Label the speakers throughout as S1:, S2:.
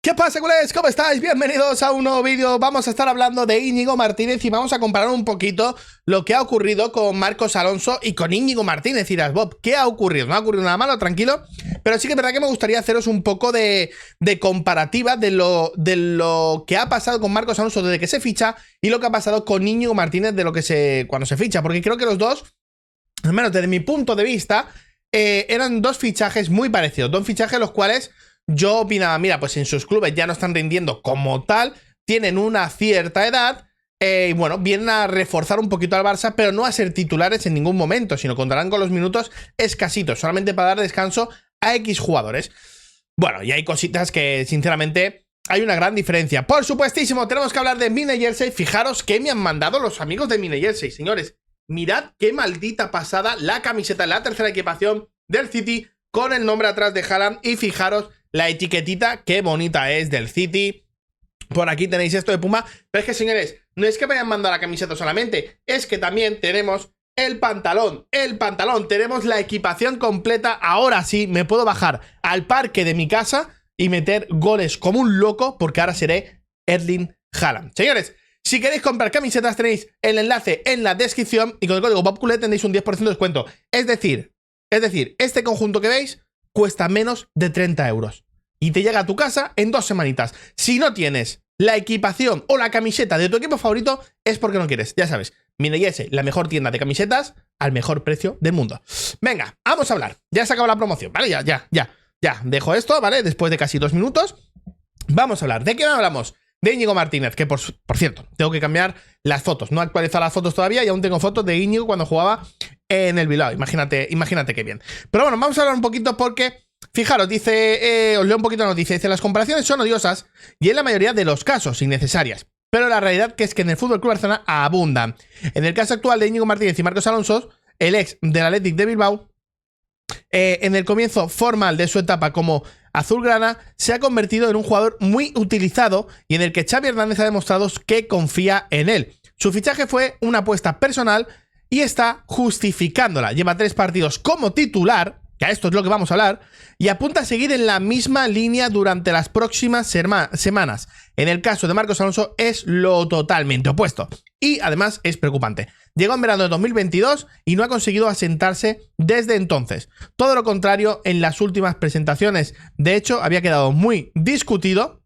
S1: ¿Qué pasa, culés? ¿Cómo estáis? Bienvenidos a un nuevo vídeo. Vamos a estar hablando de Íñigo Martínez y vamos a comparar un poquito lo que ha ocurrido con Marcos Alonso y con Íñigo Martínez. Y dirás, Bob, ¿qué ha ocurrido? No ha ocurrido nada malo, tranquilo. Pero sí que es verdad que me gustaría haceros un poco de comparativa de lo que ha pasado con Marcos Alonso desde que se ficha y lo que ha pasado con Íñigo Martínez cuando se ficha. Porque creo que los dos, al menos desde mi punto de vista, eran dos fichajes muy parecidos. Dos fichajes los cuales yo opinaba, mira, pues en sus clubes ya no están rindiendo como tal, tienen una cierta edad, y bueno, vienen a reforzar un poquito al Barça, pero no a ser titulares en ningún momento, sino contarán con los minutos escasitos, solamente para dar descanso a X jugadores. Bueno, y hay cositas que, sinceramente, hay una gran diferencia. Por supuestísimo, tenemos que hablar de Mine Jersey. Fijaros que me han mandado los amigos de Mine Jersey, señores. Mirad qué maldita pasada la camiseta, la tercera equipación del City, con el nombre atrás de Haaland, y fijaros la etiquetita, qué bonita es, del City. Por aquí tenéis esto de Puma. Pero es que, señores, no es que me hayan mandado la camiseta solamente, es que también tenemos el pantalón. Tenemos la equipación completa. Ahora sí me puedo bajar al parque de mi casa y meter goles como un loco, porque ahora seré Erling Haaland. Señores, si queréis comprar camisetas tenéis el enlace en la descripción y con el código BOBCULÉ tendréis un 10% de descuento. Es decir, este conjunto que veis cuesta menos de 30 euros. Y te llega a tu casa en 2 semanitas. Si no tienes la equipación o la camiseta de tu equipo favorito, es porque no quieres. Ya sabes, Mine Jersey, la mejor tienda de camisetas al mejor precio del mundo. Venga, vamos a hablar. Ya se acabó la promoción, ¿vale? Ya. Dejo esto, ¿vale? Después de casi 2 minutos. Vamos a hablar. ¿De qué hablamos? De Íñigo Martínez, que por cierto, tengo que cambiar las fotos. No he actualizado las fotos todavía y aún tengo fotos de Íñigo cuando jugaba en el Bilbao. Imagínate qué bien. Pero bueno, vamos a hablar un poquito porque, fijaros, dice, os leo un poquito la noticia. Dice, las comparaciones son odiosas y en la mayoría de los casos innecesarias. Pero la realidad que es que en el FC Barcelona abundan. En el caso actual de Íñigo Martínez y Marcos Alonso, el ex del Athletic de Bilbao, en el comienzo formal de su etapa como azulgrana, se ha convertido en un jugador muy utilizado y en el que Xavi Hernández ha demostrado que confía en él. Su fichaje fue una apuesta personal y está justificándola. Lleva 3 partidos como titular, que a esto es lo que vamos a hablar, y apunta a seguir en la misma línea durante las próximas semanas. En el caso de Marcos Alonso es lo totalmente opuesto. Y además es preocupante. Llegó en verano de 2022 y no ha conseguido asentarse desde entonces. Todo lo contrario en las últimas presentaciones. De hecho, había quedado muy discutido.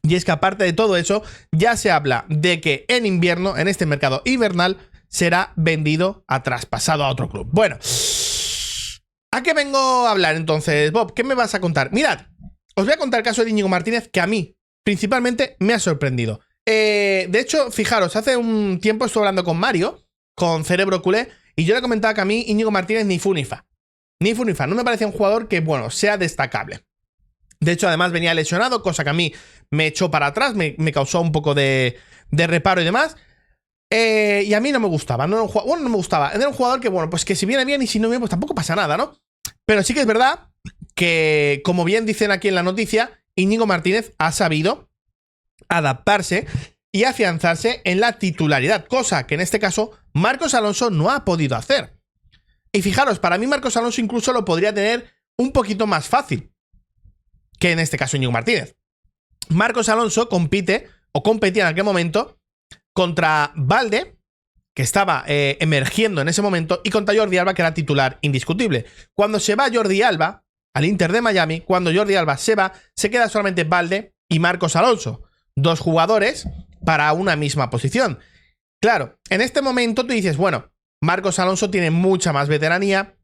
S1: Y es que aparte de todo eso, ya se habla de que en invierno, en este mercado invernal, será vendido traspasado a otro club. Bueno, ¿a qué vengo a hablar entonces, Bob? ¿Qué me vas a contar? Mirad, os voy a contar el caso de Íñigo Martínez, que a mí, principalmente, me ha sorprendido. De hecho, fijaros, hace un tiempo estuve hablando con Mario, con Cerebro Culé, y yo le comentaba que a mí Íñigo Martínez ni fu ni fa. Ni fu ni fa. No me parecía un jugador que, bueno, sea destacable. De hecho, además venía lesionado, cosa que a mí me echó para atrás, me causó un poco de reparo y demás. Y a mí no me gustaba, no era un jugador, bueno, no me gustaba. Era un jugador que, bueno, pues que si viene bien y si no viene, pues tampoco pasa nada, ¿no? Pero sí que es verdad que, como bien dicen aquí en la noticia, Íñigo Martínez ha sabido adaptarse y afianzarse en la titularidad, cosa que en este caso Marcos Alonso no ha podido hacer. Y fijaros, para mí Marcos Alonso incluso lo podría tener un poquito más fácil que en este caso Íñigo Martínez. Marcos Alonso competía en aquel momento contra Balde, que estaba emergiendo en ese momento, y contra Jordi Alba, que era titular indiscutible. Cuando se va Jordi Alba al Inter de Miami, cuando Jordi Alba se va, se queda solamente Balde y Marcos Alonso. 2 jugadores para una misma posición. Claro, en este momento tú dices, bueno, Marcos Alonso tiene mucha más veteranía,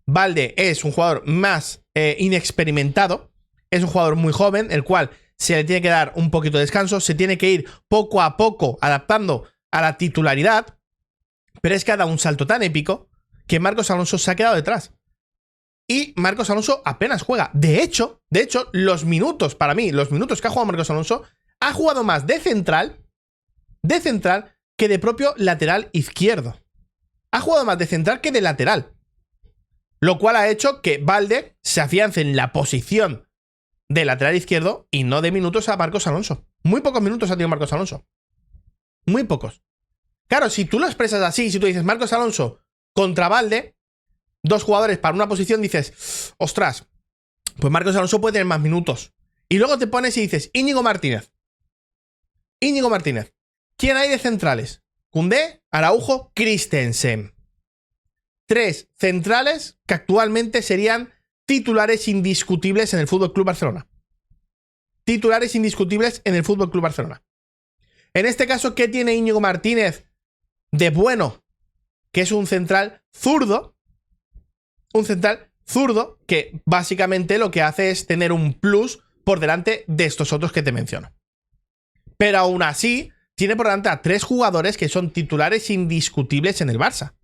S1: Balde es un jugador más inexperimentado, es un jugador muy joven, el cual se le tiene que dar un poquito de descanso, se tiene que ir poco a poco adaptando a la titularidad, pero es que ha dado un salto tan épico que Marcos Alonso se ha quedado detrás. Y Marcos Alonso apenas juega. De hecho, los minutos, para mí, los minutos que ha jugado Marcos Alonso, ha jugado más de central que de propio lateral izquierdo. Ha jugado más de central que de lateral. Lo cual ha hecho que Balde se afiance en la posición de lateral izquierdo y no de minutos a Marcos Alonso. Muy pocos minutos ha tenido Marcos Alonso. Muy pocos. Claro, si tú lo expresas así, si tú dices Marcos Alonso contra Balde, 2 jugadores para una posición, dices, ostras, pues Marcos Alonso puede tener más minutos. Y luego te pones y dices, Íñigo Martínez. Íñigo Martínez. ¿Quién hay de centrales? Koundé, Araujo, Christensen. 3 centrales que actualmente serían titulares indiscutibles en el FC Barcelona. Titulares indiscutibles en el FC Barcelona. En este caso, ¿qué tiene Íñigo Martínez de bueno? Que es un central zurdo. Un central zurdo que básicamente lo que hace es tener un plus por delante de estos otros que te menciono. Pero aún así, tiene por delante a 3 jugadores que son titulares indiscutibles en el Barça.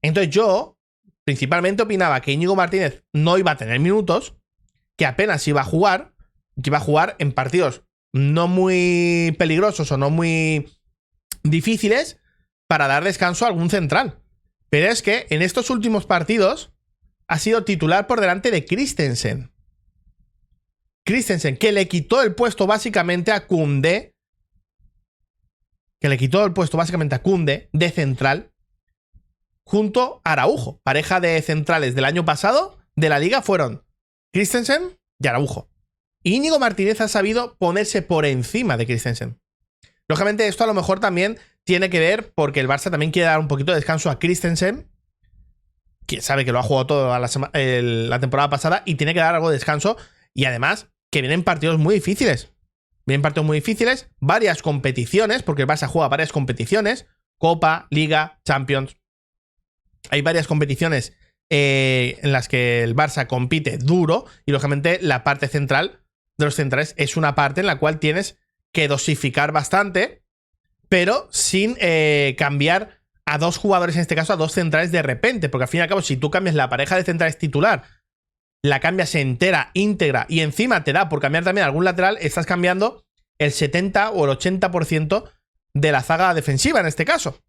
S1: Entonces yo, principalmente opinaba que Íñigo Martínez no iba a tener minutos, que apenas iba a jugar, que iba a jugar en partidos no muy peligrosos o no muy difíciles para dar descanso a algún central. Pero es que en estos últimos partidos ha sido titular por delante de Christensen. Christensen, que le quitó el puesto básicamente a Koundé. Que le quitó el puesto básicamente a Koundé de central. Junto a Araujo. Pareja de centrales del año pasado de la liga fueron Christensen y Araujo. Y Íñigo Martínez ha sabido ponerse por encima de Christensen. Lógicamente esto a lo mejor también tiene que ver porque el Barça también quiere dar un poquito de descanso a Christensen. Quien sabe que lo ha jugado toda la temporada pasada y tiene que dar algo de descanso. Y además que vienen partidos muy difíciles. Vienen partidos muy difíciles, varias competiciones, porque el Barça juega varias competiciones. Copa, Liga, Champions. Hay varias competiciones en las que el Barça compite duro y lógicamente la parte central de los centrales es una parte en la cual tienes que dosificar bastante, pero sin cambiar a 2 jugadores, en este caso a 2 centrales de repente, porque al fin y al cabo si tú cambias la pareja de centrales titular, la cambias entera, íntegra y encima te da por cambiar también algún lateral, estás cambiando el 70 o el 80% de la zaga defensiva en este caso.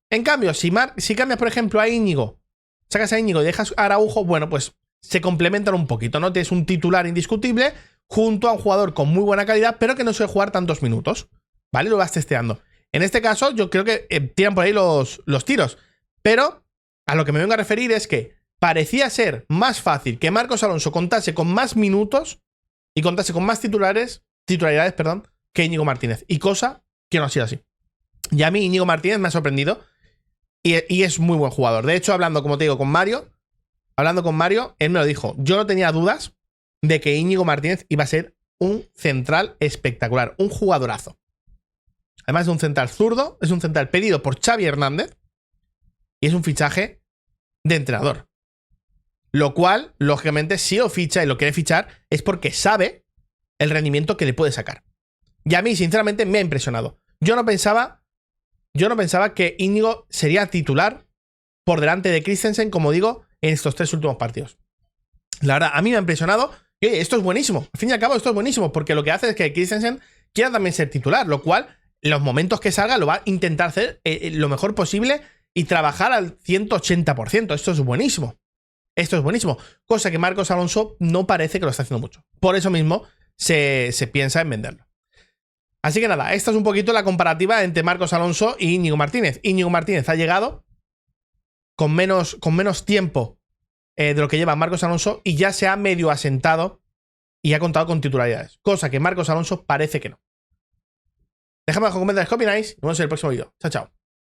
S1: En cambio, si cambias, por ejemplo, a Íñigo, sacas a Íñigo y dejas a Araujo, bueno, pues se complementan un poquito, ¿no? Tienes un titular indiscutible junto a un jugador con muy buena calidad, pero que no suele jugar tantos minutos, ¿vale? Lo vas testeando. En este caso, yo creo que tiran por ahí los tiros, pero a lo que me vengo a referir es que parecía ser más fácil que Marcos Alonso contase con más minutos y contase con más titularidades, que Íñigo Martínez, y cosa que no ha sido así. Y a mí Íñigo Martínez me ha sorprendido. Y es muy buen jugador. De hecho, hablando, como te digo, con Mario, él me lo dijo. Yo no tenía dudas de que Íñigo Martínez iba a ser un central espectacular, un jugadorazo. Además de un central zurdo, es un central pedido por Xavi Hernández y es un fichaje de entrenador. Lo cual, lógicamente, si lo ficha y lo quiere fichar es porque sabe el rendimiento que le puede sacar. Y a mí, sinceramente, me ha impresionado. Yo no pensaba que Íñigo sería titular por delante de Christensen, como digo, en estos 3 últimos partidos. La verdad, a mí me ha impresionado. Y oye, esto es buenísimo. Al fin y al cabo, esto es buenísimo, porque lo que hace es que Christensen quiera también ser titular, lo cual, en los momentos que salga, lo va a intentar hacer lo mejor posible y trabajar al 180%. Esto es buenísimo. Esto es buenísimo. Cosa que Marcos Alonso no parece que lo está haciendo mucho. Por eso mismo se piensa en venderlo. Así que nada, esta es un poquito la comparativa entre Marcos Alonso y Íñigo Martínez. Íñigo Martínez ha llegado con menos tiempo de lo que lleva Marcos Alonso y ya se ha medio asentado y ha contado con titularidades. Cosa que Marcos Alonso parece que no. Dejadme abajo en comentarios qué opináis y nos vemos en el próximo vídeo. Chao, chao.